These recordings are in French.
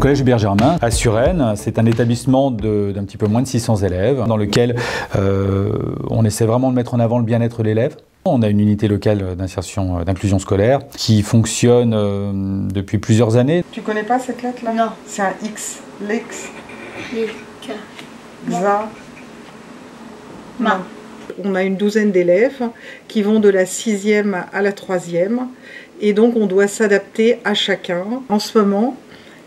collège Hubert Germain à Suresnes. C'est un établissement d'un petit peu moins de 600 élèves dans lequel on essaie vraiment de mettre en avant le bien-être de l'élève. On a une unité locale d'insertion, d'inclusion scolaire qui fonctionne depuis plusieurs années. Tu connais pas cette lettre-là? Non. C'est un X. L'X. K. Xa. Ma. On a une douzaine d'élèves qui vont de la 6e à la 3e et donc on doit s'adapter à chacun. En ce moment,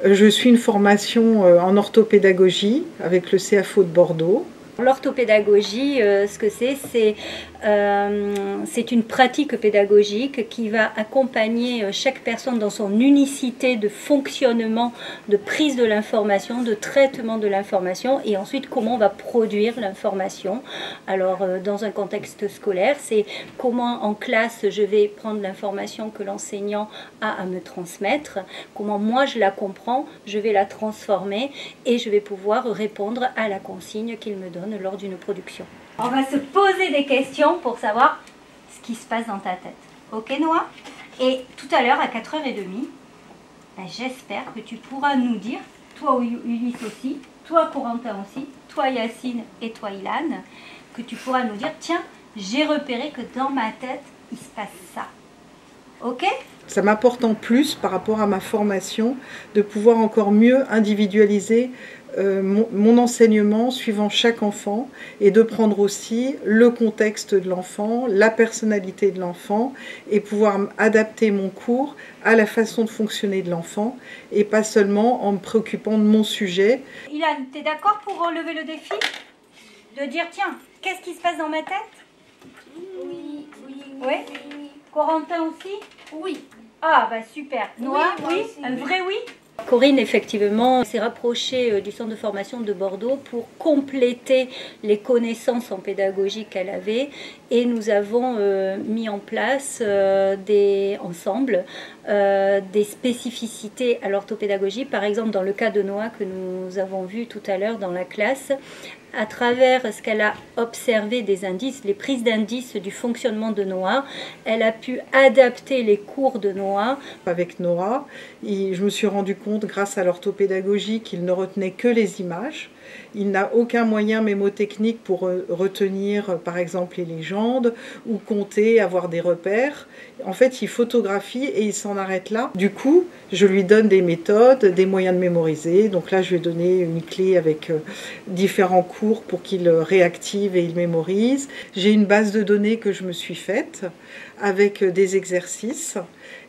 je suis une formation en orthopédagogie avec le CFO de Bordeaux. L'orthopédagogie, ce que c'est une pratique pédagogique qui va accompagner chaque personne dans son unicité de fonctionnement, de prise de l'information, de traitement de l'information et ensuite comment on va produire l'information. Alors dans un contexte scolaire, c'est comment en classe je vais prendre l'information que l'enseignant a à me transmettre, comment moi je la comprends, je vais la transformer et je vais pouvoir répondre à la consigne qu'il me donne lors d'une production. On va se poser des questions pour savoir ce qui se passe dans ta tête. Ok Noah? Et tout à l'heure à 4h30, ben, j'espère que tu pourras nous dire, toi Ulysse aussi, toi Corentin aussi, toi Yacine et toi Ilan, que tu pourras nous dire, tiens, j'ai repéré que dans ma tête, il se passe ça. Ok? Ça m'apporte en plus par rapport à ma formation de pouvoir encore mieux individualiser mon enseignement suivant chaque enfant et de prendre aussi le contexte de l'enfant, la personnalité de l'enfant et pouvoir adapter mon cours à la façon de fonctionner de l'enfant et pas seulement en me préoccupant de mon sujet. Ilan, tu es d'accord pour relever le défi? De dire, tiens, qu'est-ce qui se passe dans ma tête? Oui. Oui. Corentin aussi? Oui. Ah bah super. Noah, Oui, oui, aussi, un oui. vrai oui. Corinne, effectivement, s'est rapprochée du centre de formation de Bordeaux pour compléter les connaissances en pédagogie qu'elle avait et nous avons mis en place ensemble des spécificités à l'orthopédagogie. Par exemple, dans le cas de Noah que nous avons vu tout à l'heure dans la classe, à travers ce qu'elle a observé des indices, les prises d'indices du fonctionnement de Noah, elle a pu adapter les cours de Noah. Avec Noah, je me suis rendu compte grâce à l'orthopédagogie qu'il ne retenait que les images. Il n'a aucun moyen mémotechnique pour retenir par exemple les légendes ou compter, avoir des repères. En fait, il photographie et il s'en arrête là. Du coup, je lui donne des méthodes, des moyens de mémoriser. Donc là, je lui ai donné une clé avec différents cours pour qu'il réactive et il mémorise. J'ai une base de données que je me suis faite avec des exercices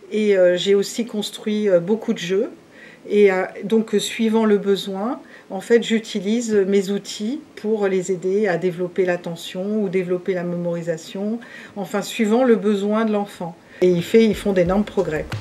et j'ai aussi construit beaucoup de jeux. Et donc, suivant le besoin, en fait, j'utilise mes outils pour les aider à développer l'attention ou développer la mémorisation, enfin, suivant le besoin de l'enfant. Et ils font d'énormes progrès, quoi.